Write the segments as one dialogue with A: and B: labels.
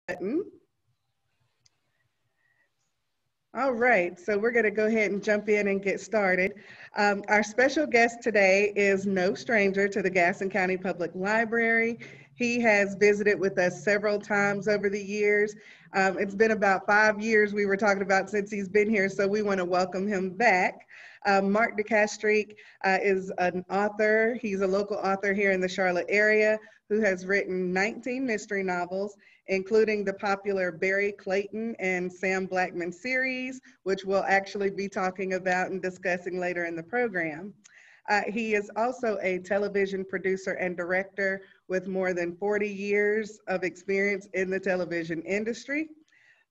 A: button. All right, so we're going to go ahead and jump in and get started. Our special guest today is no stranger to the Gaston County Public Library. He has visited with us several times over the years. It's been about 5 years we were talking about since he's been here, so we want to welcome him back. Mark de Castrique is an author. He's a local author here in the Charlotte area who has written 19 mystery novels, including the popular Barry Clayton and Sam Blackman series, which we'll actually be talking about and discussing later in the program. He is also a television producer and director with more than 40 years of experience in the television industry.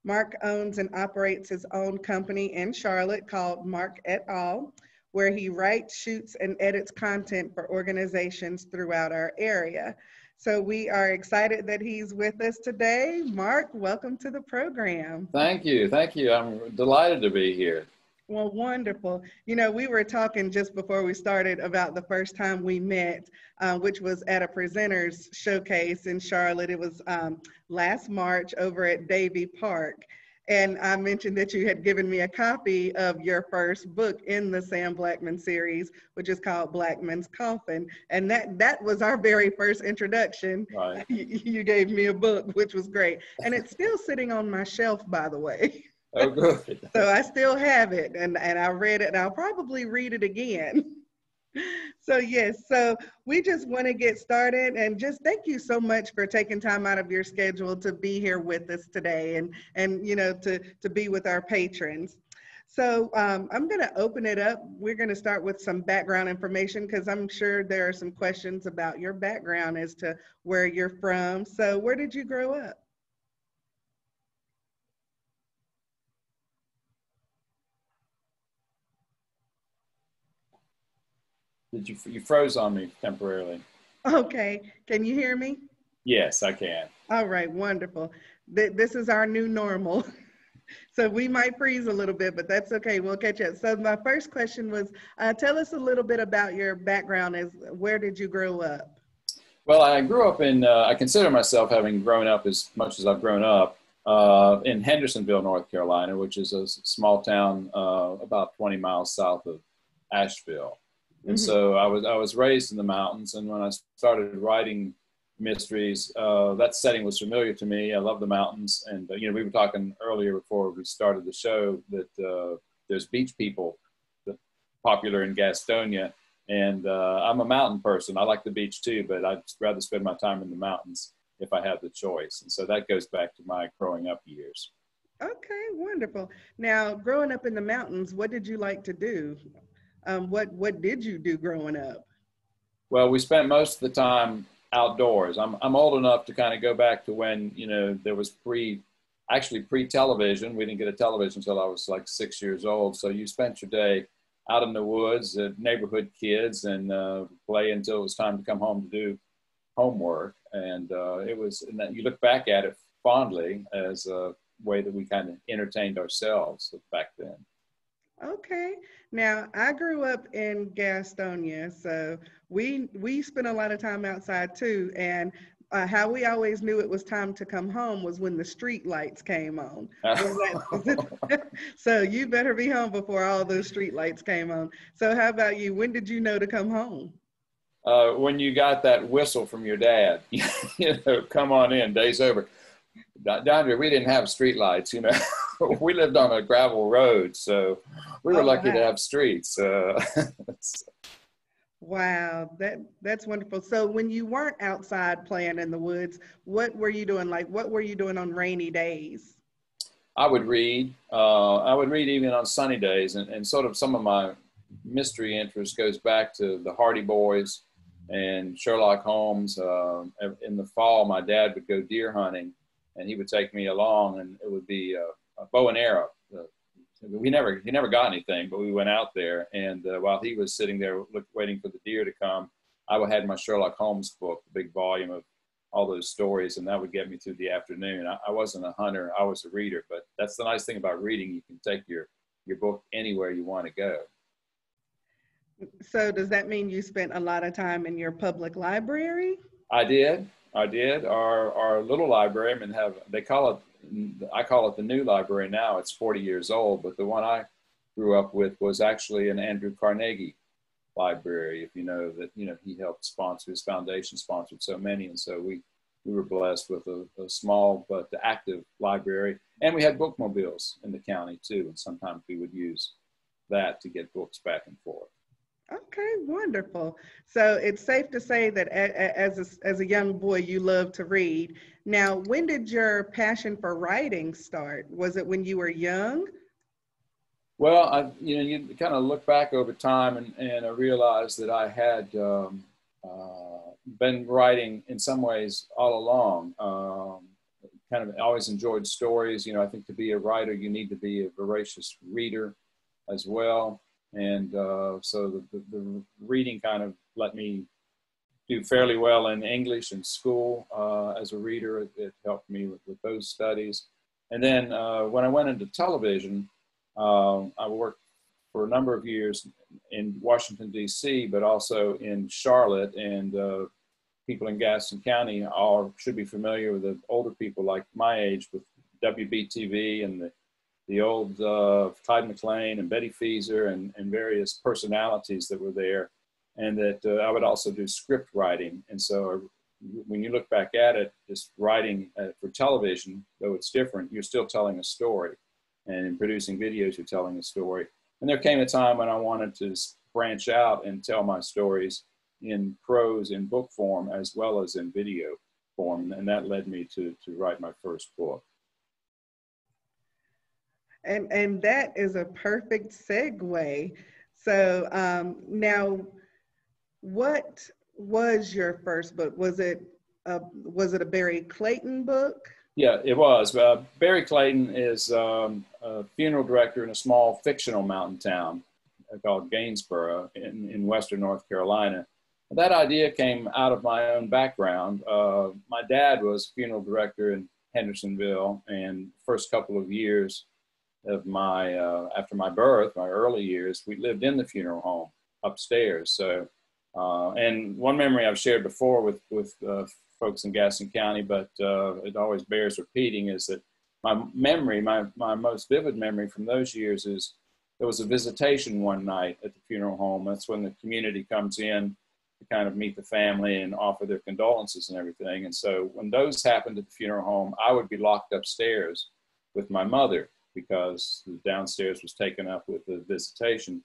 A: Mark owns and operates his own company in Charlotte called Mark et al., where he writes, shoots, and edits content for organizations throughout our area. So we are excited that he's with us today. Mark, welcome to the program.
B: Thank you. Thank you. I'm delighted to be here.
A: Well, wonderful. You know, we were talking just before we started about the first time we met, which was at a presenters showcase in Charlotte. It was last March over at Davie Park. And I mentioned that you had given me a copy of your first book in the Sam Blackman series, which is called Blackman's Coffin. And that was our very first introduction.
B: Right.
A: You gave me a book, which was great. And it's still sitting on my shelf, by the way.
B: Oh, good.
A: So I still have it, and I read it, and I'll probably read it again. So yes, so we just want to get started, and just thank you so much for taking time out of your schedule to be here with us today, and you know, to be with our patrons. So I'm going to open it up. We're going to start with some background information because I'm sure there are some questions about your background as to where you're from. So where did you grow up?
B: You froze on me temporarily.
A: Okay, can you hear me?
B: Yes, I can.
A: All right, wonderful. This is our new normal. So we might freeze a little bit, but that's okay, we'll catch up. So my first question was, tell us a little bit about your background. Where did you grow up?
B: Well, I grew up in, I consider myself having grown up as much as I've grown up in Hendersonville, North Carolina, which is a small town about 20 miles south of Asheville. And so I was raised in the mountains, and when I started writing mysteries, that setting was familiar to me. I love the mountains, and you know, we were talking earlier before we started the show that there's beach people popular in Gastonia, and I'm a mountain person. I like the beach too, but I'd rather spend my time in the mountains if I had the choice. And so that goes back to my growing up years.
A: Okay, wonderful. Now, growing up in the mountains, what did you like to do? What did you do growing up?
B: Well, we spent most of the time outdoors. I'm old enough to kind of go back to when, you know, there was pre-television. We didn't get a television until I was like 6 years old. So you spent your day out in the woods, neighborhood kids, and play until it was time to come home to do homework. And and you look back at it fondly as a way that we kind of entertained ourselves back then.
A: Okay. Now, I grew up in Gastonia, so we spent a lot of time outside too. And how we always knew it was time to come home was when the street lights came on. So you better be home before all those street lights came on. So how about you? When did you know to come home?
B: When you got that whistle from your dad, you know, come on in, day's over. Down here, we didn't have street lights, you know. We lived on a gravel road, so we were lucky to have streets.
A: Wow, that's wonderful. So when you weren't outside playing in the woods, what were you doing? Like, what were you doing on rainy days?
B: I would read. I would read even on sunny days, and sort of some of my mystery interest goes back to the Hardy Boys and Sherlock Holmes. In the fall, my dad would go deer hunting, and he would take me along, and it would be a bow and arrow. He never got anything, but we went out there, and while he was sitting there waiting for the deer to come, I had my Sherlock Holmes book, the big volume of all those stories, and that would get me through the afternoon. I wasn't a hunter, I was a reader, but that's the nice thing about reading. You can take your book anywhere you want to go.
A: So does that mean you spent a lot of time in your public library?
B: I did. I did. Our little library, I mean, I call it the new library now. It's 40 years old, but the one I grew up with was actually an Andrew Carnegie library. If you know that, he helped sponsor, his foundation sponsored so many. And so we were blessed with a small but active library. And we had bookmobiles in the county too. And sometimes we would use that to get books back and forth.
A: Okay, wonderful. So it's safe to say that as a young boy, you love to read. Now, when did your passion for writing start? Was it when you were young?
B: Well, you kind of look back over time and I realized that I had been writing in some ways all along. Kind of always enjoyed stories. I think to be a writer, you need to be a voracious reader as well. And so the reading kind of let me do fairly well in English in school as a reader. It helped me with those studies. And then when I went into television, I worked for a number of years in Washington, D.C., but also in Charlotte. And people in Gaston County all should be familiar with the older people like my age with WBTV and the old Clyde McLean and Betty Feezer and various personalities that were there. And that I would also do script writing. And so when you look back at it, just writing for television, though it's different, you're still telling a story. And in producing videos, you're telling a story. And there came a time when I wanted to branch out and tell my stories in prose, in book form, as well as in video form. And that led me to write my first book.
A: And that is a perfect segue. So now, what was your first book? Was it a Barry Clayton book?
B: Yeah, it was. Barry Clayton is a funeral director in a small fictional mountain town called Gainesboro in western North Carolina. That idea came out of my own background. My dad was funeral director in Hendersonville, and first couple of years of after my birth, my early years, we lived in the funeral home upstairs. So, and one memory I've shared before with folks in Gaston County, but it always bears repeating, is that my memory, my most vivid memory from those years is there was a visitation one night at the funeral home. That's when the community comes in to kind of meet the family and offer their condolences and everything. And so when those happened at the funeral home, I would be locked upstairs with my mother because the downstairs was taken up with the visitation.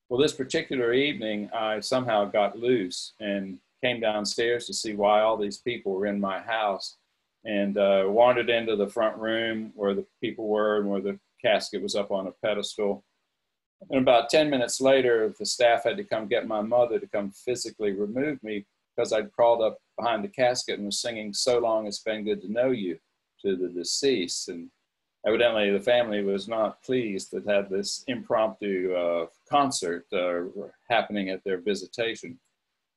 B: Well, this particular evening, I somehow got loose and came downstairs to see why all these people were in my house, and wandered into the front room where the people were and where the casket was up on a pedestal. And about 10 minutes later, the staff had to come get my mother to come physically remove me because I'd crawled up behind the casket and was singing "So Long It's Been Good to Know You" to the deceased. And evidently the family was not pleased that had this impromptu concert happening at their visitation.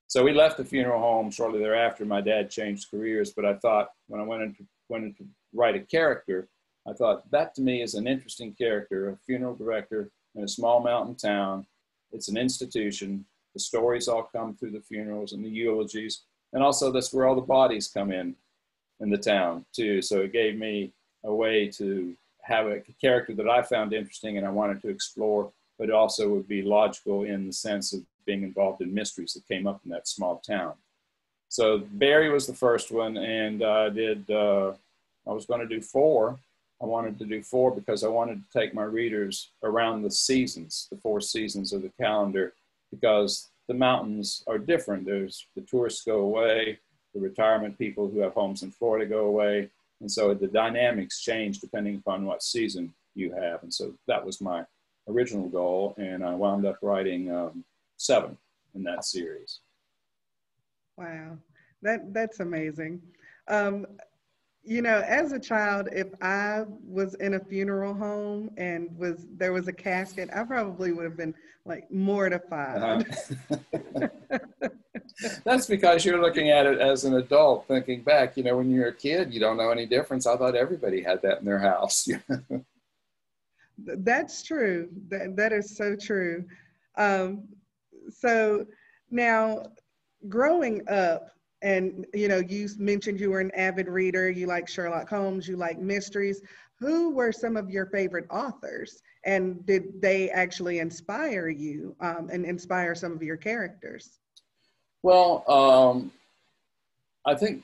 B: So we left the funeral home shortly thereafter. My dad changed careers, but I thought when I went into write a character, I thought that to me is an interesting character, a funeral director in a small mountain town. It's an institution. The stories all come through the funerals and the eulogies. And also that's where all the bodies come in the town too. So it gave me a way to have a character that I found interesting and I wanted to explore, but it also would be logical in the sense of being involved in mysteries that came up in that small town. So Barry was the first one, and I was going to do 4. I wanted to do 4 because I wanted to take my readers around the seasons, the 4 seasons of the calendar, because the mountains are different. There's the tourists go away, the retirement people who have homes in Florida go away, and so the dynamics change depending upon what season you have. And so that was my original goal, and I wound up writing 7 in that series.
A: Wow, that's amazing. You know, as a child, if I was in a funeral home and there was a casket, I probably would have been like mortified.
B: That's because you're looking at it as an adult, thinking back, you know, when you're a kid, you don't know any difference. I thought everybody had that in their house.
A: That's true. That is so true. So now, growing up, And, you know, you mentioned you were an avid reader, you like Sherlock Holmes, you like mysteries. Who were some of your favorite authors? And did they actually inspire you and inspire some of your characters?
B: Well, I think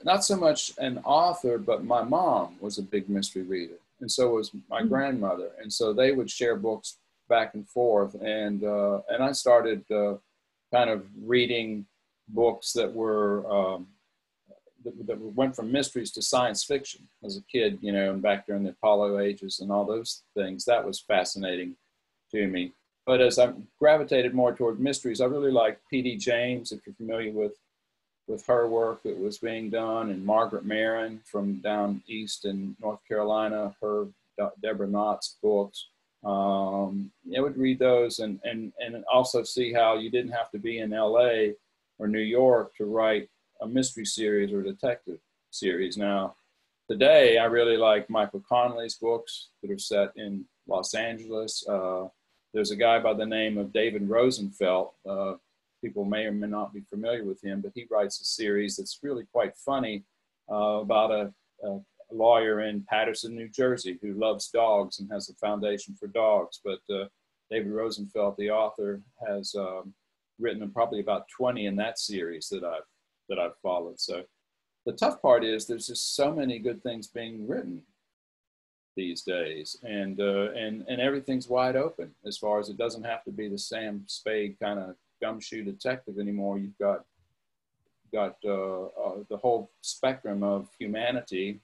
B: not so much an author, but my mom was a big mystery reader, and so was my grandmother, and so they would share books back and forth, and I started kind of reading books that were that went from mysteries to science fiction as a kid, you know, and back during the Apollo ages and all those things. That was fascinating to me. But as I gravitated more toward mysteries, I really like P.D. James, if you're familiar with her work that was being done, and Margaret Maron from down east in North Carolina, her Deborah Knott's books. I would read those and also see how you didn't have to be in LA or New York to write a mystery series or detective series. Now, today I really like Michael Connelly's books that are set in Los Angeles. There's a guy by the name of David Rosenfeld. People may or may not be familiar with him, but he writes a series that's really quite funny about a lawyer in Paterson, New Jersey, who loves dogs and has a foundation for dogs. But David Rosenfeld, the author, has written probably about 20 in that series that I've followed. So the tough part is there's just so many good things being written these days, and everything's wide open as far as it doesn't have to be the Sam Spade kind of gumshoe detective anymore. You've got the whole spectrum of humanity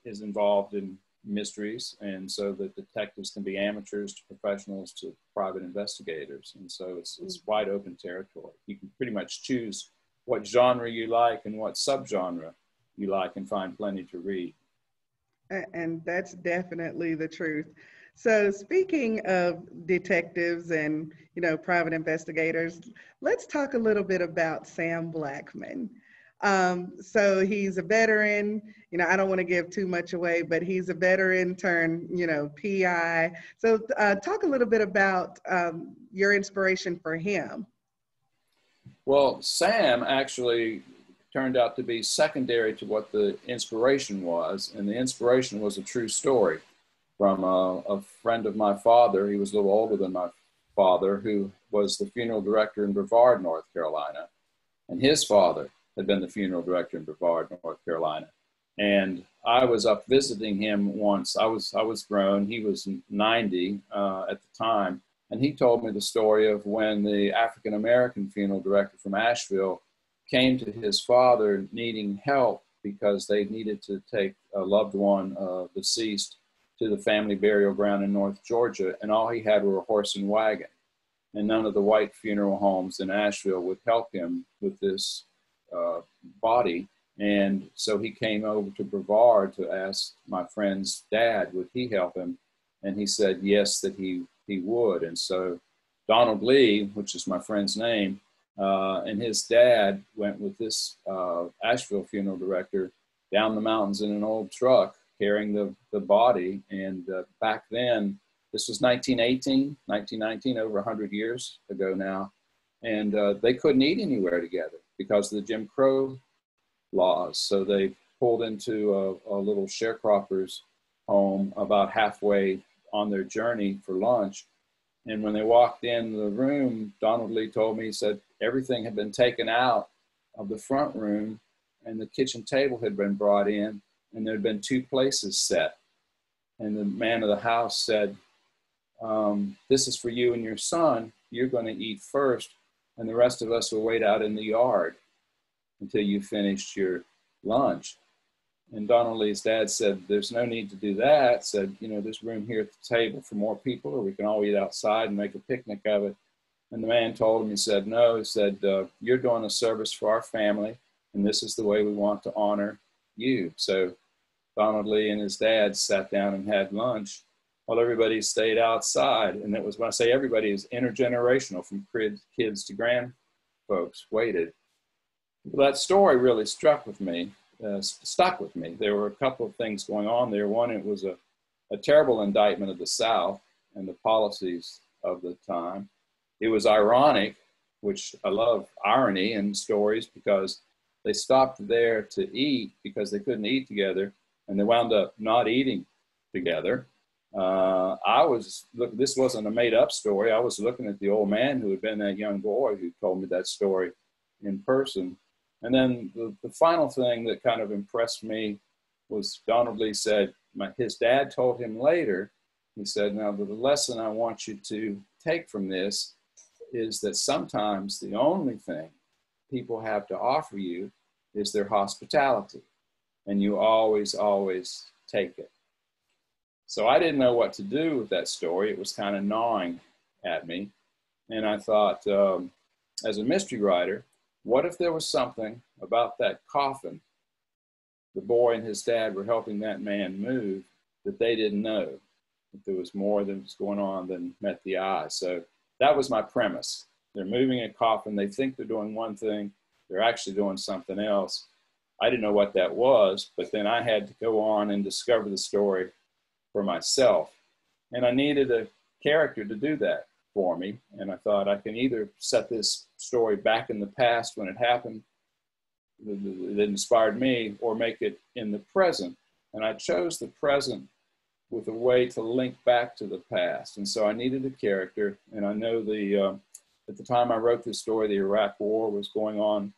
B: is involved in mysteries, and so the detectives can be amateurs to professionals to private investigators, and so it's wide open territory. You can pretty much choose what genre you like and what subgenre you like and find plenty to read.
A: And that's definitely the truth. So speaking of detectives and, you know, private investigators, let's talk a little bit about Sam Blackman. So he's a veteran, you know, I don't want to give too much away, but he's a veteran turned, you know, PI. So talk a little bit about your inspiration for him.
B: Well, Sam actually turned out to be secondary to what the inspiration was, and the inspiration was a true story from a friend of my father. He was a little older than my father, who was the funeral director in Brevard, North Carolina. And his father had been the funeral director in Brevard, North Carolina. And I was up visiting him once. I was grown. He was 90 at the time. And he told me the story of when the African-American funeral director from Asheville came to his father needing help because they needed to take a loved one, deceased, to the family burial ground in North Georgia, and all he had were a horse and wagon. And none of the white funeral homes in Asheville would help him with this body. And so he came over to Brevard to ask my friend's dad, would he help him? And he said yes, that he would. And so Donald Lee, which is my friend's name, and his dad went with this Asheville funeral director down the mountains in an old truck carrying the body. And back then, this was 1919, over 100 years ago now. And they couldn't eat anywhere together because of the Jim Crow laws. So they pulled into a little sharecropper's home about halfway on their journey for lunch. And when they walked in the room, Donald Lee told me, he said, everything had been taken out of the front room and the kitchen table had been brought in, and there had been two places set. And the man of the house said, this is for you and your son. You're going to eat first, and the rest of us will wait out in the yard until you finished your lunch. And Donald Lee's dad said, there's no need to do that. Said, you know, there's room here at the table for more people, or we can all eat outside and make a picnic of it. And the man told him, he said, no, he said, you're doing a service for our family, and this is the way we want to honor you. So Donald Lee and his dad sat down and had lunch while everybody stayed outside. And it was, when I say everybody, is intergenerational, from kids to grand folks waited. Well, that story really stuck with me. There were a couple of things going on there. One, it was a terrible indictment of the South and the policies of the time. It was ironic which I love irony in stories because they stopped there to eat because they couldn't eat together, and they wound up not eating together. This wasn't a made up story. I was looking at the old man who had been that young boy who told me that story in person. And then the final thing that kind of impressed me was Donald Lee said, his dad told him later, he said, now the lesson I want you to take from this is that sometimes the only thing people have to offer you is their hospitality. And you always, always take it. So I didn't know what to do with that story. It was kind of gnawing at me. And I thought, as a mystery writer, what if there was something about that coffin the boy and his dad were helping that man move that they didn't know? That there was more that was going on than met the eye. So that was my premise. They're moving a coffin. They think they're doing one thing. They're actually doing something else. I didn't know what that was, but then I had to go on and discover the story for myself. And I needed a character to do that for me. And I thought I can either set this story back in the past when it happened, that inspired me, or make it in the present. And I chose the present with a way to link back to the past. And so I needed a character. And I know at the time I wrote this story, the Iraq War was going on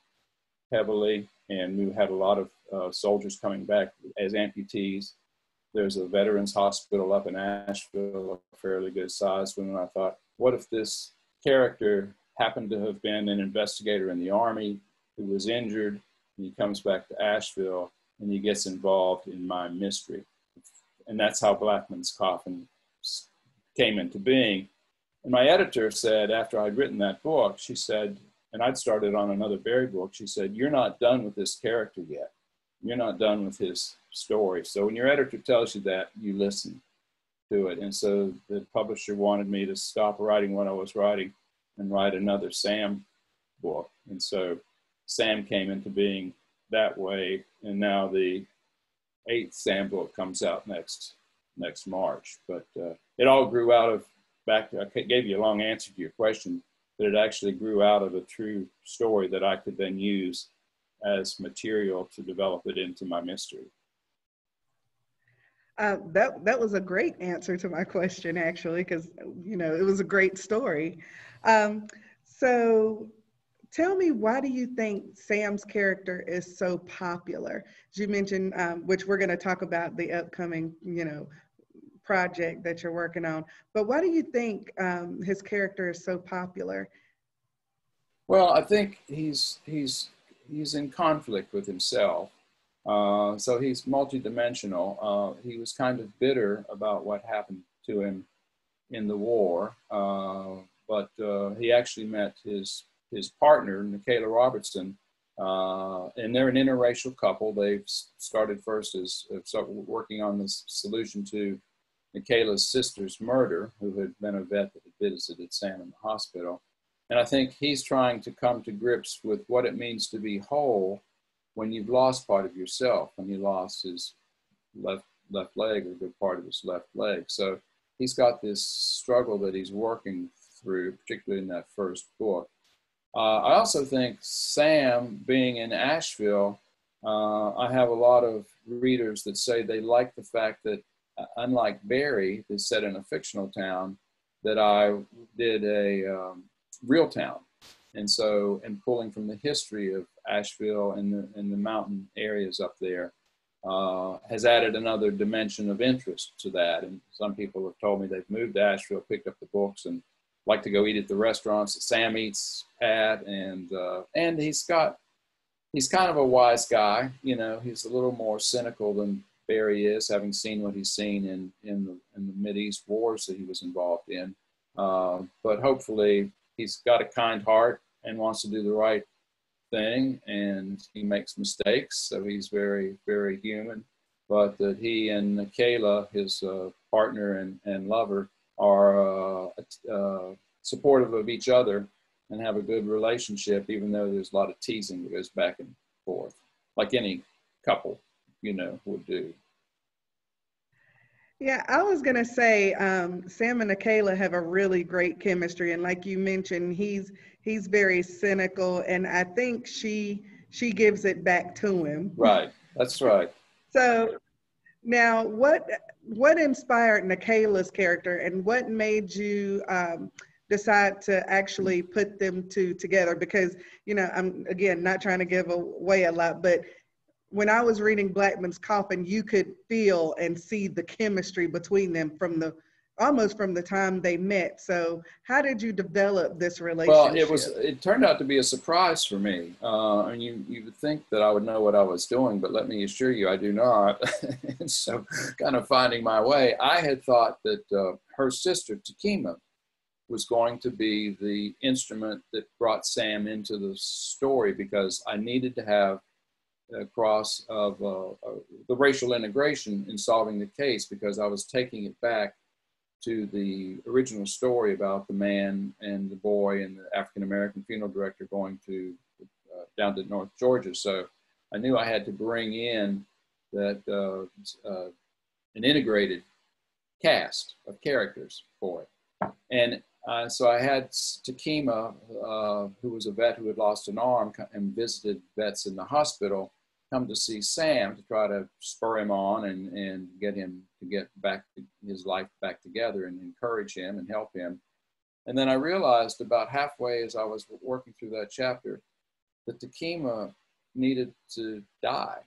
B: heavily, and we had a lot of soldiers coming back as amputees. There's a veterans hospital up in Asheville, a fairly good sized one. And I thought, what if this character happened to have been an investigator in the Army who was injured, and he comes back to Asheville and he gets involved in my mystery. And that's how Blackman's Coffin came into being. And my editor said, after I'd written that book, she said, and I'd started on another Barry book, she said, you're not done with this character yet. You're not done with his story. So when your editor tells you that, you listen to it. And so the publisher wanted me to stop writing what I was writing and write another Sam book. And so Sam came into being that way. And now the 8th Sam book comes out next March. But it all grew out of, I gave you a long answer to your question, but it actually grew out of a true story that I could then use as material to develop it into my mystery.
A: That was a great answer to my question, actually, because, you know, it was a great story. So tell me, why do you think Sam's character is so popular? As you mentioned, which we're going to talk about the upcoming, you know, project that you're working on, but why do you think his character is so popular?
B: Well, I think he's in conflict with himself. So he's multidimensional. He was kind of bitter about what happened to him in the war, but he actually met his partner, Kayla Robertson, and they're an interracial couple. They've started first as working on this solution to Kayla's sister's murder, who had been a vet that had visited Sam in the hospital. And I think he's trying to come to grips with what it means to be whole when you've lost part of yourself, when he lost his left leg, or a good part of his left leg. So he's got this struggle that he's working through, particularly in that first book. I also think Sam, being in Asheville, I have a lot of readers that say they like the fact that, unlike Barry, that's set in a fictional town, that I did a real town. And so, and pulling from the history of Asheville and the mountain areas up there has added another dimension of interest to that. And some people have told me they've moved to Asheville, picked up the books, and like to go eat at the restaurants that Sam eats at. And he's kind of a wise guy. You know, he's a little more cynical than Barry is, having seen what he's seen in the Mideast wars that he was involved in. But hopefully he's got a kind heart and wants to do the right thing, and he makes mistakes, so he's very, very human. But that he and Kayla, his partner and lover, are supportive of each other and have a good relationship, even though there's a lot of teasing that goes back and forth, like any couple, you know, would do.
A: Yeah, I was gonna say Sam and Kayla have a really great chemistry, and like you mentioned, he's very cynical, and I think she gives it back to him.
B: Right. That's right.
A: So now, what inspired Nikayla's character, and what made you decide to actually put them two together? Because I'm again not trying to give away a lot, but when I was reading Blackman's Coffin, you could feel and see the chemistry between them from the almost from the time they met. So, how did you develop this
B: Well,
A: relationship?
B: it turned out to be a surprise for me. And you would think that I would know what I was doing, but let me assure you, I do not. And so, kind of finding my way, I had thought that her sister, Takima, was going to be the instrument that brought Sam into the story because I needed to have a cross of the racial integration in solving the case because I was taking it back to the original story about the man and the boy and the African-American funeral director going to down to North Georgia. So I knew I had to bring in that an integrated cast of characters for it. And so I had Takima, who was a vet who had lost an arm and visited vets in the hospital, come to see Sam to try to spur him on and get him to get back his life back together and encourage him and help him. And then I realized about halfway as I was working through that chapter that Takima needed to die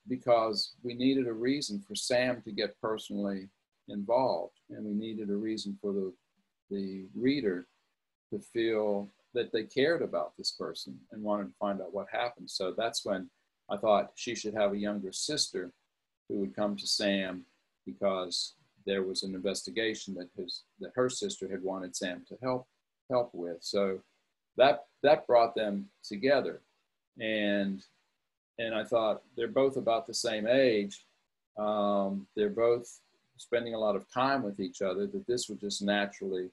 B: because we needed a reason for Sam to get personally involved, and we needed a reason for the reader to feel that they cared about this person and wanted to find out what happened. So that's when I thought she should have a younger sister who would come to Sam because there was an investigation that her sister had wanted Sam to help with. So that brought them together, and I thought they're both about the same age. They're both spending a lot of time with each other, that this would just naturally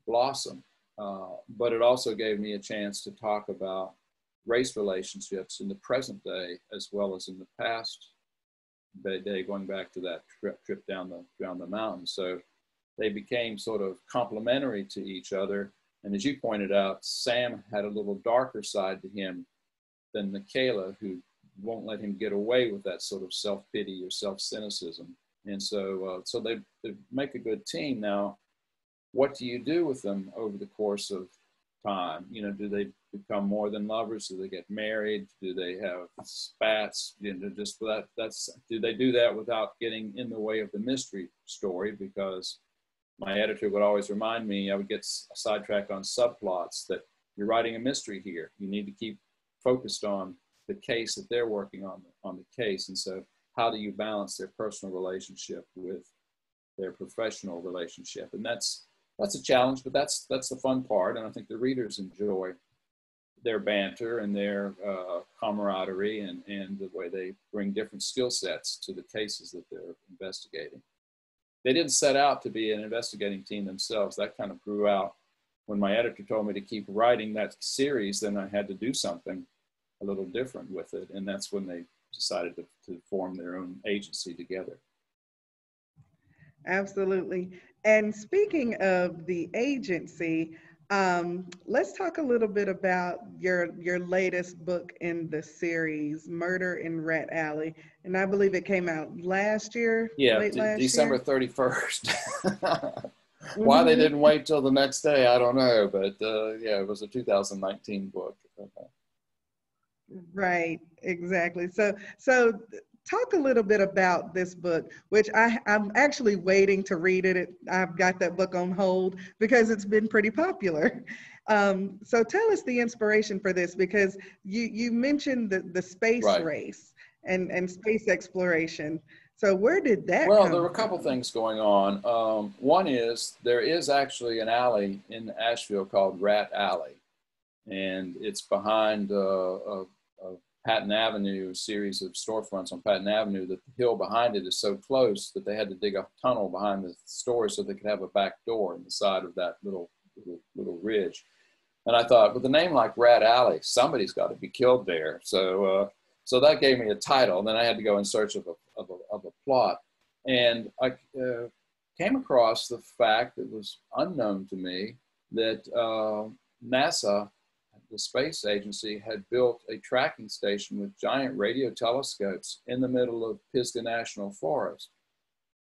B: blossom. But it also gave me a chance to talk about race relationships in the present day as well as in the past day, going back to that trip down the mountain. So they became sort of complementary to each other. And as you pointed out, Sam had a little darker side to him than Kayla, who won't let him get away with that sort of self-pity or self-cynicism. And so they make a good team. Now, what do you do with them over the course of time? Do they become more than lovers? Do they get married? Do they have spats? Just do they do that without getting in the way of the mystery story? Because my editor would always remind me, I would get sidetracked on subplots, that you're writing a mystery here. You need to keep focused on the case that they're working on the case. And so how do you balance their personal relationship with their professional relationship? And that's a challenge, but that's the fun part. And I think the readers enjoy their banter and their camaraderie and the way they bring different skill sets to the cases that they're investigating. They didn't set out to be an investigating team themselves. That kind of grew out when my editor told me to keep writing that series. Then I had to do something a little different with it. And that's when they decided to form their own agency together.
A: Absolutely. And speaking of the agency, let's talk a little bit about your latest book in the series, Murder in Rad Alley. And I believe it came out last year,
B: Yeah,
A: late last
B: December
A: year.
B: 31st. Why they didn't wait till the next day, I don't know. But yeah, it was a 2019 book.
A: Right, exactly. So talk a little bit about this book, which I'm actually waiting to read it. I've got that book on hold because it's been pretty popular. So tell us the inspiration for this, because you mentioned the space race and space exploration. So where did that come
B: there were a couple things going on. One is there is actually an alley in Asheville called Rad Alley, and it's behind Patton Avenue, a series of storefronts on Patton Avenue, that the hill behind it is so close that they had to dig a tunnel behind the store so they could have a back door in the side of that little ridge. And I thought, with a name like Rad Alley, somebody's got to be killed there. So that gave me a title. And then I had to go in search of a plot. And I came across the fact that was unknown to me that NASA, the space agency, had built a tracking station with giant radio telescopes in the middle of Pisgah National Forest.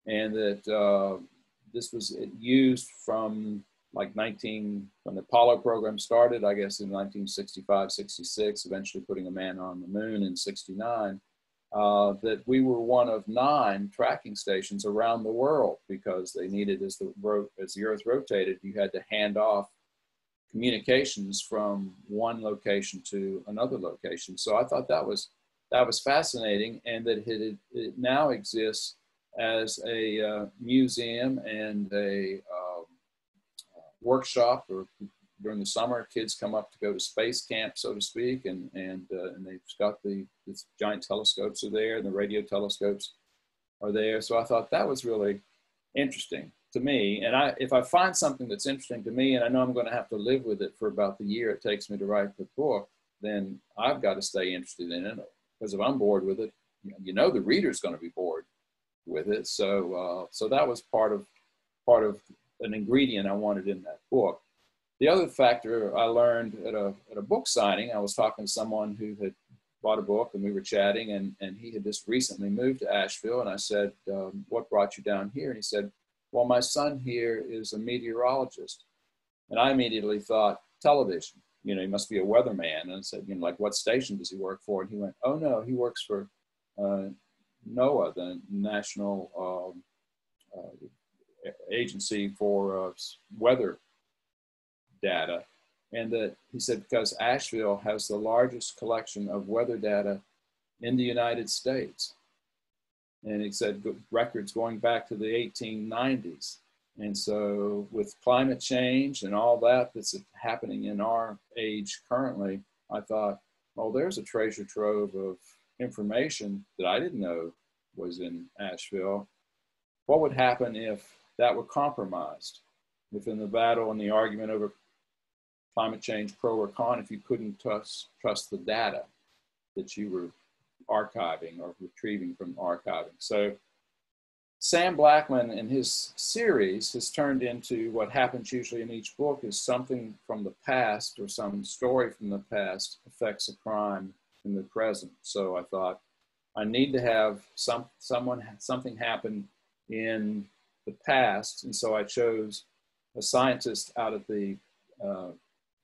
B: And that this was used from like when the Apollo program started, I guess in 1965, 66, eventually putting a man on the moon in 69, that we were one of 9 tracking stations around the world, because they needed, as the Earth rotated, you had to hand off communications from one location to another location. So I thought that was fascinating, and that it now exists as a museum and a workshop, or during the summer, kids come up to go to space camp, so to speak, and they've got these giant telescopes are there, and the radio telescopes are there. So I thought that was really interesting to me. And if I find something that's interesting to me, and I know I'm going to have to live with it for about the year it takes me to write the book, then I've got to stay interested in it. Because if I'm bored with it, you know the reader's going to be bored with it. So so that was part of an ingredient I wanted in that book. The other factor I learned at a book signing, I was talking to someone who had bought a book, and we were chatting, and he had just recently moved to Asheville, and I said, what brought you down here? And he said, well, my son here is a meteorologist. And I immediately thought, television, he must be a weatherman. And I said, like, what station does he work for? And he went, oh no, he works for NOAA, the National Agency for Weather Data. And that he said, because Asheville has the largest collection of weather data in the United States. And he said records going back to the 1890s. And so with climate change and all that's happening in our age currently, I thought, oh, there's a treasure trove of information that I didn't know was in Asheville. What would happen if that were compromised? If in the battle and the argument over climate change, pro or con, if you couldn't trust the data that you were archiving or retrieving from archiving. So Sam Blackman and his series has turned into what happens usually in each book is something from the past, or some story from the past affects a crime in the present. So I thought I need to have something happen in the past. And so I chose a scientist out at the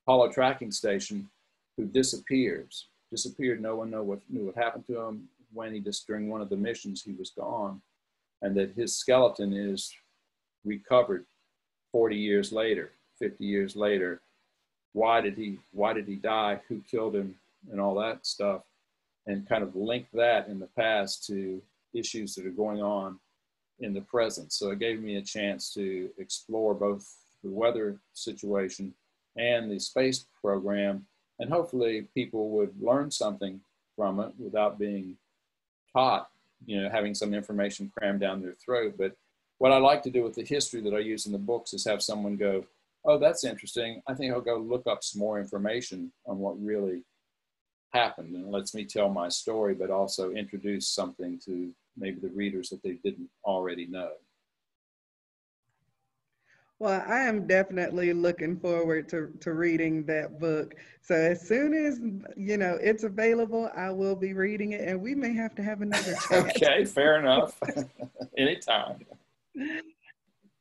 B: Apollo tracking station who disappeared. No one knew what happened to him. When during one of the missions, he was gone, and that his skeleton is recovered 40 years later, 50 years later. Why did he die? Who killed him? And all that stuff, and kind of link that in the past to issues that are going on in the present. So it gave me a chance to explore both the weather situation and the space program, and hopefully people would learn something from it without being taught, having some information crammed down their throat. But what I like to do with the history that I use in the books is have someone go, oh, that's interesting. I think I'll go look up some more information on what really happened, and it lets me tell my story, but also introduce something to maybe the readers that they didn't already know.
A: Well, I am definitely looking forward to reading that book. So as soon as, it's available, I will be reading it, and we may have to have another chat.
B: Okay, fair enough. Anytime.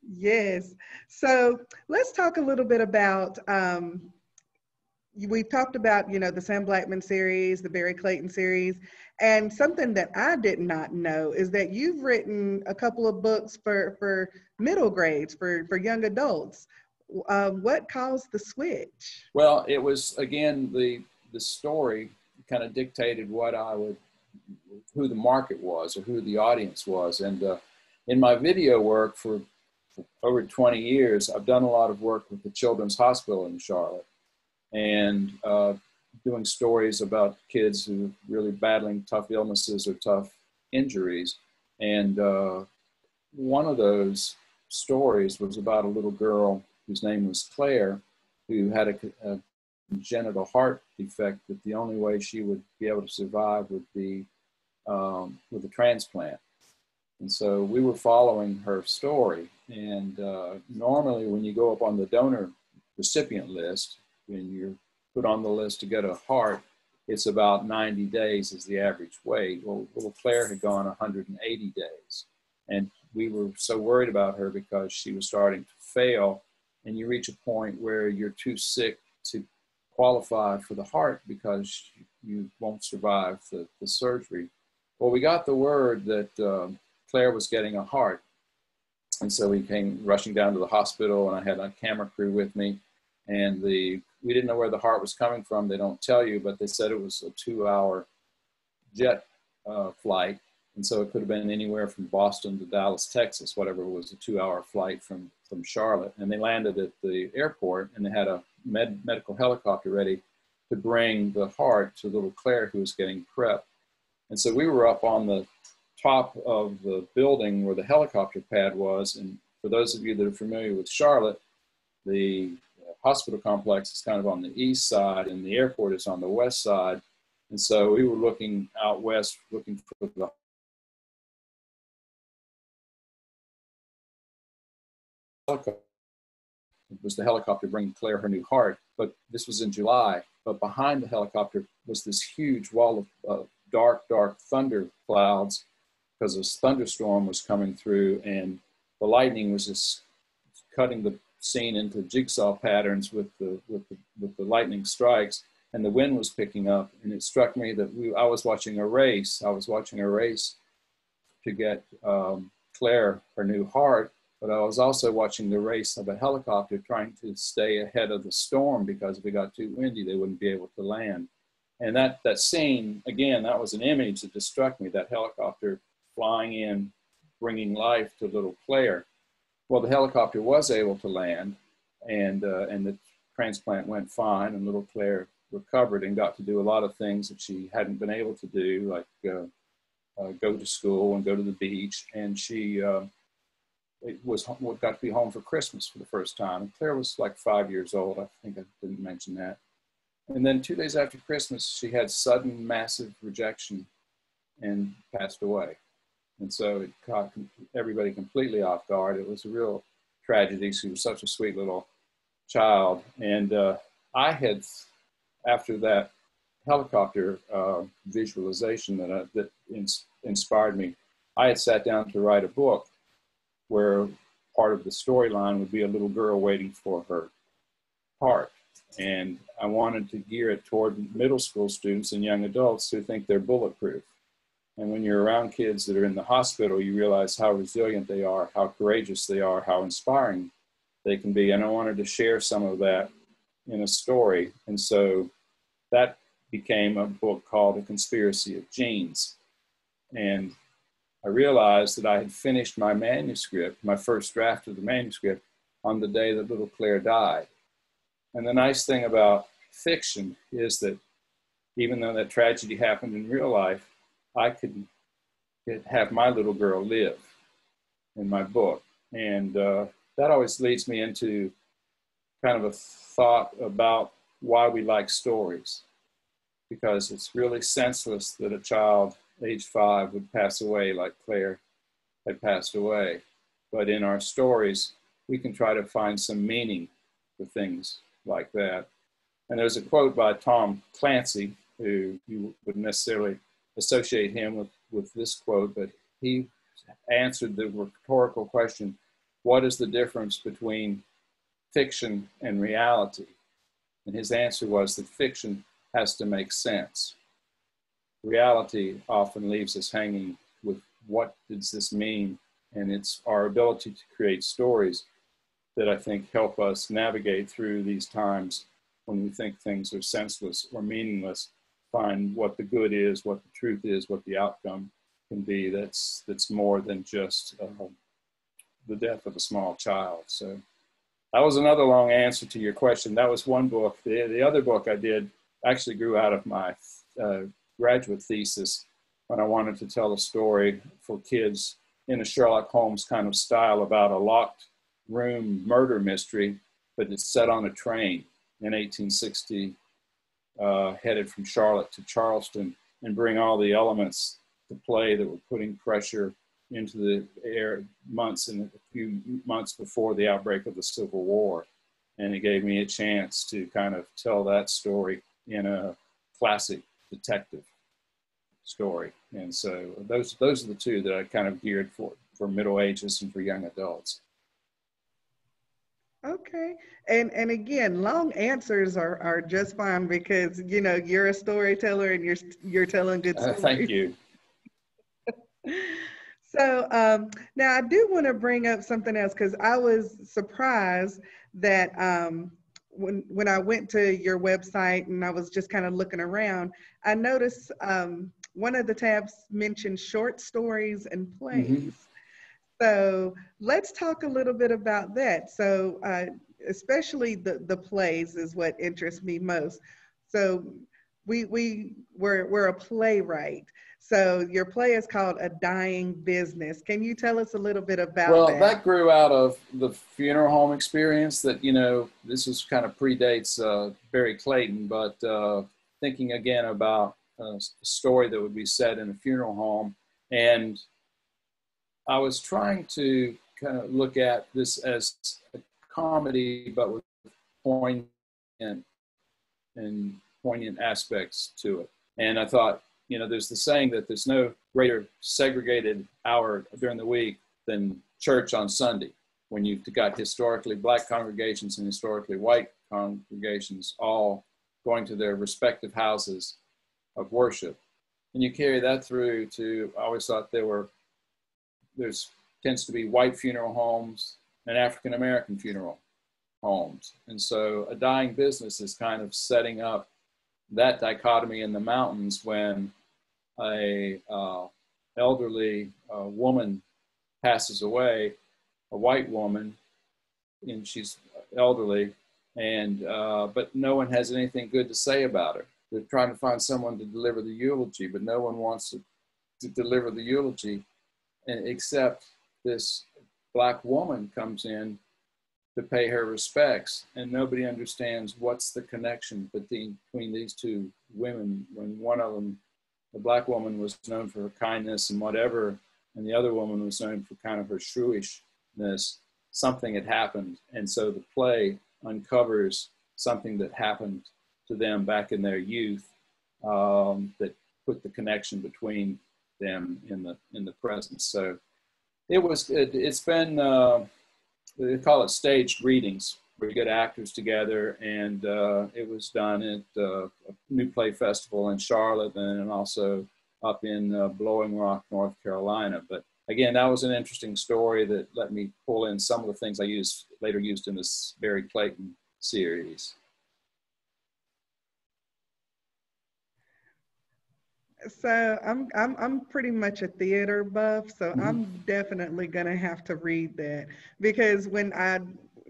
A: Yes. So let's talk a little bit about, we've talked about, the Sam Blackman series, the Barry Clayton series, and something that I did not know is that you've written a couple of books for middle grades, for young adults. What caused the switch?
B: Well, it was, again, the story kind of dictated who the market was, or who the audience was. And in my video work for over 20 years, I've done a lot of work with the Children's Hospital in Charlotte, and doing stories about kids who are really battling tough illnesses or tough injuries. And one of those stories was about a little girl whose name was Claire, who had a congenital heart defect, that the only way she would be able to survive would be with a transplant. And so we were following her story. And normally when you go up on the donor recipient list, when you're put on the list to get a heart, it's about 90 days is the average wait. Well, little Claire had gone 180 days. And we were so worried about her because she was starting to fail. And you reach a point where you're too sick to qualify for the heart because you won't survive the surgery. Well, we got the word that Claire was getting a heart. And so we came rushing down to the hospital, and I had a camera crew with me. And we didn't know where the heart was coming from. They don't tell you, but they said it was a 2-hour jet flight. And so it could have been anywhere from Boston to Dallas, Texas, whatever it was, a 2-hour flight from Charlotte. And they landed at the airport, and they had a medical helicopter ready to bring the heart to little Claire, who was getting prepped. And so we were up on the top of the building where the helicopter pad was. And for those of you that are familiar with Charlotte, the hospital complex is kind of on the east side and the airport is on the west side. And so we were looking out west, looking for the helicopter. It was the helicopter bringing Claire her new heart, but this was in July. But behind the helicopter was this huge wall of dark, dark thunder clouds because this thunderstorm was coming through, and the lightning was just cutting the scene into jigsaw patterns with the lightning strikes, and the wind was picking up. And it struck me that I was watching a race. I was watching a race to get Claire her new heart, but I was also watching the race of a helicopter trying to stay ahead of the storm, because if it got too windy, they wouldn't be able to land. And that scene, again, that was an image that just struck me, that helicopter flying in, bringing life to little Claire. Well, the helicopter was able to land, and the transplant went fine, and little Claire recovered and got to do a lot of things that she hadn't been able to do, like go to school and go to the beach. And she got to be home for Christmas for the first time. And Claire was like 5 years old. I think I didn't mention that. And then 2 days after Christmas, she had sudden, massive rejection and passed away. And so it caught everybody completely off guard. It was a real tragedy. She was such a sweet little child. And I had, after that helicopter visualization that inspired me, I had sat down to write a book where part of the storyline would be a little girl waiting for her heart. And I wanted to gear it toward middle school students and young adults who think they're bulletproof. And when you're around kids that are in the hospital, you realize how resilient they are, how courageous they are, how inspiring they can be. And I wanted to share some of that in a story. And so that became a book called A Conspiracy of Genes. And I realized that I had finished my manuscript, my first draft of the manuscript, on the day that little Claire died. And the nice thing about fiction is that even though that tragedy happened in real life, I could have my little girl live in my book. And that always leads me into kind of a thought about why we like stories, because it's really senseless that a child age 5 would pass away like Claire had passed away. But in our stories, we can try to find some meaning for things like that. And there's a quote by Tom Clancy, who you wouldn't necessarily associate him with this quote, but he answered the rhetorical question, what is the difference between fiction and reality? And his answer was that fiction has to make sense. Reality often leaves us hanging with what does this mean? And it's our ability to create stories that I think help us navigate through these times when we think things are senseless or meaningless, find what the good is, what the truth is, what the outcome can be that's more than just the death of a small child. So that was another long answer to your question. That was one book. The other book I did actually grew out of my graduate thesis when I wanted to tell a story for kids in a Sherlock Holmes kind of style about a locked room murder mystery, but it's set on a train in 1860, headed from Charlotte to Charleston, and bring all the elements to play that were putting pressure into the air months and a few months before the outbreak of the Civil War. And it gave me a chance to kind of tell that story in a classic detective story. And so those are the two that I kind of geared for middle ages and for young adults.
A: Okay. And again, long answers are just fine because, you know, you're a storyteller and you're telling good stories.
B: Thank you.
A: So now I do want to bring up something else because I was surprised that when I went to your website and I was just kind of looking around, I noticed one of the tabs mentioned short stories and plays.
B: Mm-hmm.
A: So let's talk a little bit about that. So especially the plays is what interests me most. So we're a playwright. So your play is called A Dying Business. Can you tell us a little bit about that?
B: Well, that grew out of the funeral home experience that, you know, this is kind of predates Barry Clayton, but thinking again about a story that would be set in a funeral home. And I was trying to kind of look at this as a comedy, but with poignant aspects to it. And I thought, you know, there's the saying that there's no greater segregated hour during the week than church on Sunday, when you've got historically Black congregations and historically white congregations all going to their respective houses of worship. And you carry that through to, I always thought there's tends to be white funeral homes and African-American funeral homes. And so A Dying Business is kind of setting up that dichotomy in the mountains when a elderly woman passes away, a white woman, and she's elderly, and but no one has anything good to say about her. They're trying to find someone to deliver the eulogy, but no one wants to deliver the eulogy, except this Black woman comes in to pay her respects, and nobody understands what's the connection between these two women, when one of them, the Black woman, was known for her kindness and whatever, and the other woman was known for kind of her shrewishness. Something had happened, and so the play uncovers something that happened to them back in their youth that put the connection between them in the present. So it's been they call it staged readings, where you get actors together, and it was done at a New Play Festival in Charlotte and also up in Blowing Rock, North Carolina. But again, that was an interesting story that let me pull in some of the things I later used in this Barry Clayton series.
A: So I'm pretty much a theater buff, so I'm definitely gonna have to read that, because when I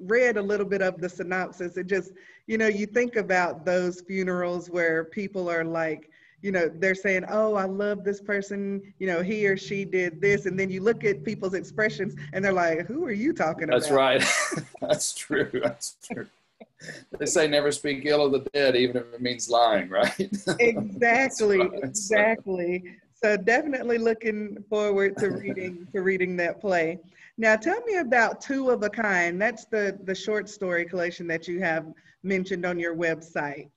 A: read a little bit of the synopsis, it just, you know, you think about those funerals where people are like, you know, they're saying, oh, I love this person, you know, he or she did this, and then you look at people's expressions and they're like, who are you talking about?
B: That's right. That's true. That's true. They say never speak ill of the dead, even if it means lying, right?
A: Exactly,
B: right.
A: exactly. So definitely looking forward to reading that play. Now tell me about Two of a Kind. That's the short story collection that you have mentioned on your website.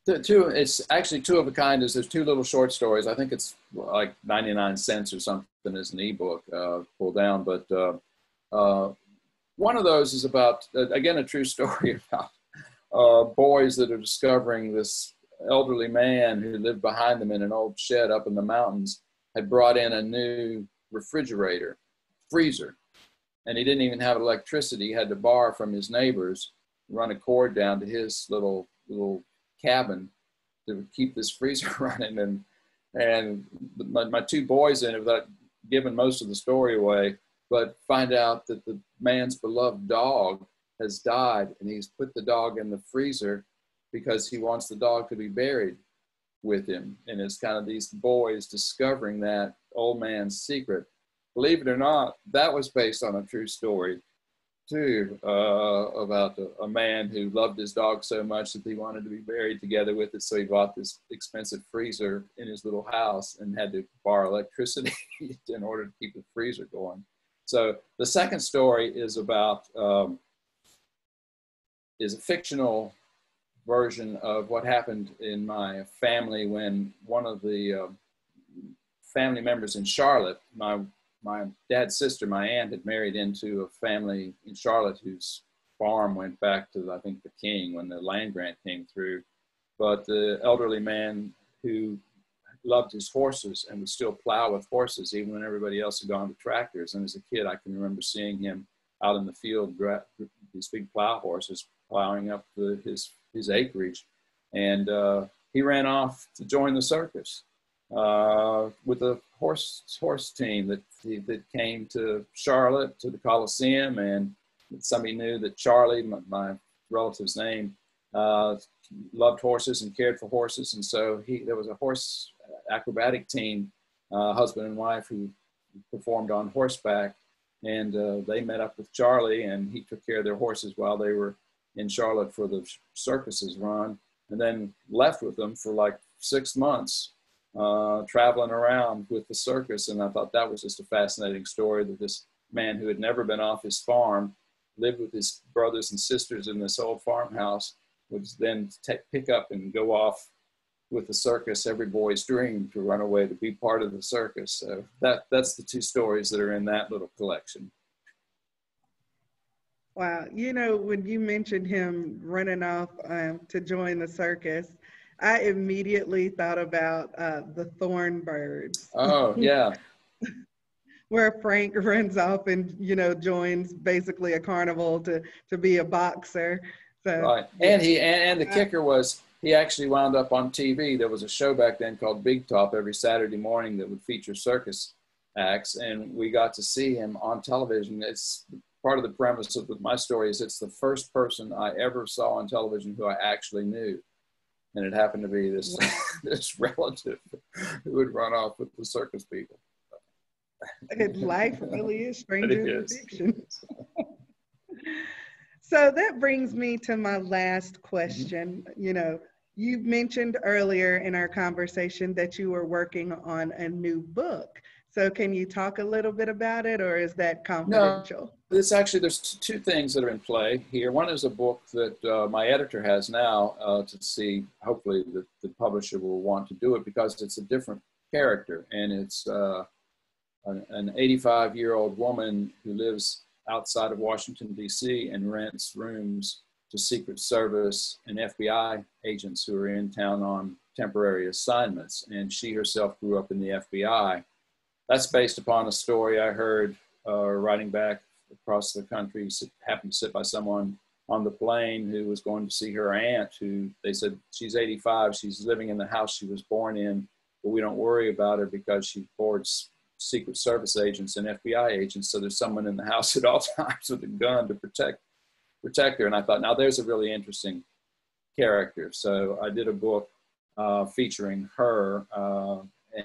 B: It's actually Two of a Kind. There's two little short stories. I think it's like 99 cents or something as an ebook pulled down. But one of those is about, again, a true story about boys that are discovering this elderly man who lived behind them in an old shed up in the mountains had brought in a new freezer, and he didn't even have electricity. He had to borrow from his neighbors, run a cord down to his little cabin to keep this freezer running. And my two boys in it, without giving most of the story away, but find out that the man's beloved dog has died, and he's put the dog in the freezer because he wants the dog to be buried with him. And it's kind of these boys discovering that old man's secret. Believe it or not, that was based on a true story too, about a man who loved his dog so much that he wanted to be buried together with it. So he bought this expensive freezer in his little house and had to borrow electricity in order to keep the freezer going. So the second story is about, is a fictional version of what happened in my family when one of the family members in Charlotte, my dad's sister, my aunt, had married into a family in Charlotte whose farm went back to, I think, the king when the land grant came through. But the elderly man who loved his horses and would still plow with horses even when everybody else had gone to tractors. And as a kid, I can remember seeing him out in the field, these big plow horses plowing up his acreage. And he ran off to join the circus with a horse team that came to Charlotte, to the Coliseum, and somebody knew that Charlie, my relative's name, loved horses and cared for horses, and so there was a horse acrobatic team, husband and wife, who performed on horseback, and they met up with Charlie, and he took care of their horses while they were in Charlotte for the circuses run, and then left with them for like 6 months. Traveling around with the circus. And I thought that was just a fascinating story, that this man who had never been off his farm, lived with his brothers and sisters in this old farmhouse, would then pick up and go off with the circus, every boy's dream, to run away to be part of the circus. So that's the two stories that are in that little collection.
A: Wow. You know, when you mentioned him running off to join the circus, I immediately thought about the Thorn Birds.
B: Oh, yeah.
A: Where Frank runs off and, you know, joins basically a carnival to be a boxer. So,
B: right. And the kicker was, he actually wound up on TV. There was a show back then called Big Top every Saturday morning that would feature circus acts, and we got to see him on television. It's part of the premise of my story is it's the first person I ever saw on television who I actually knew. And it happened to be this, this relative who would run off with the circus people.
A: Life really is stranger than fiction. So that brings me to my last question. Mm-hmm. You know, you mentioned earlier in our conversation that you were working on a new book. So can you talk a little bit about it, or is that confidential?
B: No, there's two things that are in play here. One is a book that my editor has now to see, hopefully the publisher will want to do it, because it's a different character, and it's an 85-year-old woman who lives outside of Washington, D.C. and rents rooms to Secret Service and FBI agents who are in town on temporary assignments. And she herself grew up in the FBI. That's based upon a story I heard riding back across the country. Happened to sit by someone on the plane who was going to see her aunt, who they said, she's 85, she's living in the house she was born in, but we don't worry about her because she boards Secret Service agents and FBI agents, so there's someone in the house at all times with a gun to protect her. And I thought, now there's a really interesting character. So I did a book featuring her,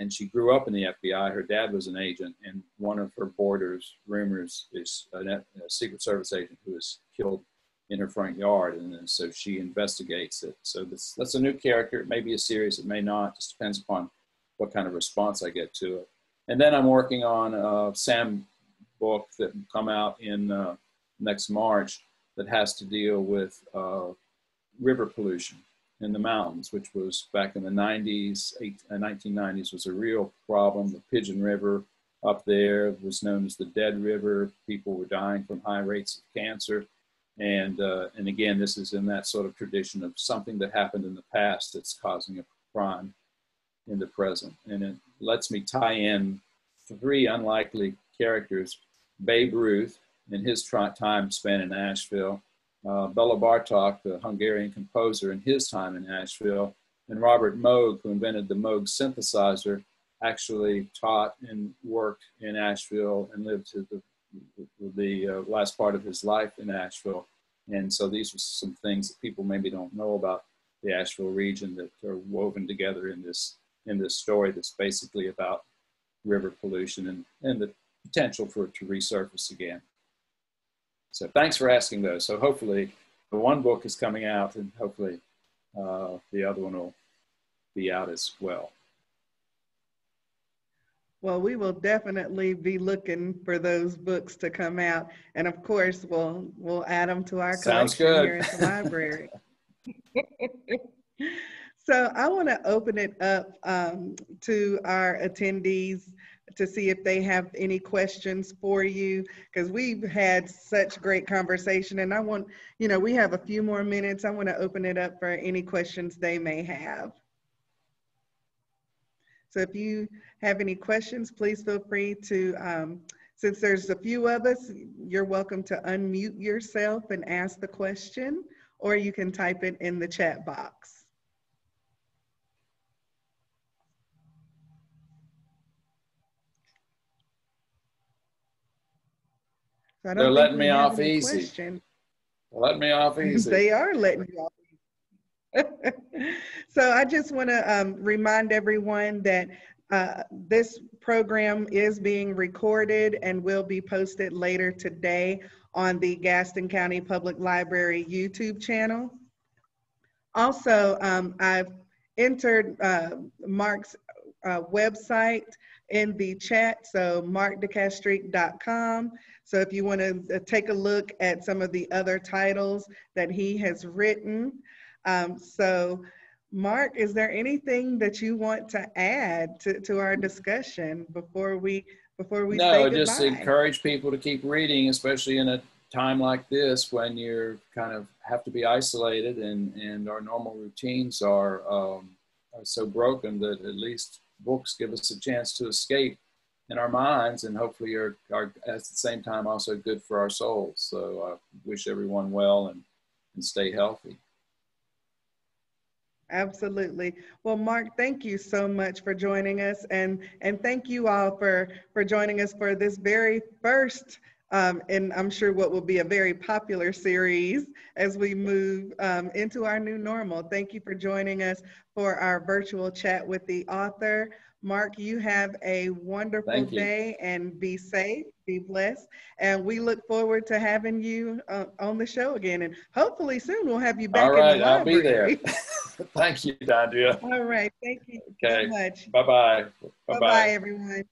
B: and she grew up in the FBI. Her dad was an agent, and one of her boarders, rumors, is a Secret Service agent who was killed in her front yard, and so she investigates it. So that's a new character. It may be a series, it may not, just depends upon what kind of response I get to it. And then I'm working on a Sam book that will come out in next March that has to deal with river pollution in the mountains, which was back in the 1990s was a real problem. The Pigeon River up there was known as the Dead River. People were dying from high rates of cancer. And again, this is in that sort of tradition of something that happened in the past that's causing a crime in the present. And it lets me tie in three unlikely characters: Babe Ruth in his time spent in Nashville, Bela Bartok, the Hungarian composer, in his time in Nashville, and Robert Moog, who invented the Moog synthesizer, actually taught and worked in Nashville and lived to the last part of his life in Nashville. And so these are some things that people maybe don't know about the Asheville region that are woven together in this story that's basically about river pollution and the potential for it to resurface again. So thanks for asking those. So hopefully the one book is coming out, and hopefully the other one will be out as well.
A: Well, we will definitely be looking for those books to come out. And of course, we'll add them to our
B: Sounds
A: collection
B: good.
A: here at the library. So I want to open it up to our attendees to see if they have any questions for you, because we've had such great conversation, and I want, we have a few more minutes. I want to open it up for any questions they may have. So if you have any questions, please feel free to, since there's a few of us, you're welcome to unmute yourself and ask the question, or you can type it in the chat box. So
B: They're letting me off easy. They're letting me off easy.
A: They are letting you off easy. So I just want to remind everyone that this program is being recorded and will be posted later today on the Gaston County Public Library YouTube channel. Also, I've entered Mark's website in the chat, so markdecastrique.com. So if you want to take a look at some of the other titles that he has written. So Mark, is there anything that you want to add to our discussion before we say goodbye?
B: No, just encourage people to keep reading, especially in a time like this when you're kind of have to be isolated and our normal routines are so broken that at least books give us a chance to escape in our minds, and hopefully are at the same time also good for our souls. So I wish everyone well and stay healthy.
A: Absolutely. Well, Mark, thank you so much for joining us, and thank you all for joining us for this very first and I'm sure what will be a very popular series as we move into our new normal. Thank you for joining us for our virtual chat with the author. Mark, you have a wonderful day and be safe, be blessed. And we look forward to having you on the show again. And hopefully soon we'll have you back in the library.
B: All right, I'll be there. Thank you, Dondria.
A: All right, thank you so much.
B: Bye-bye.
A: Bye-bye, everyone.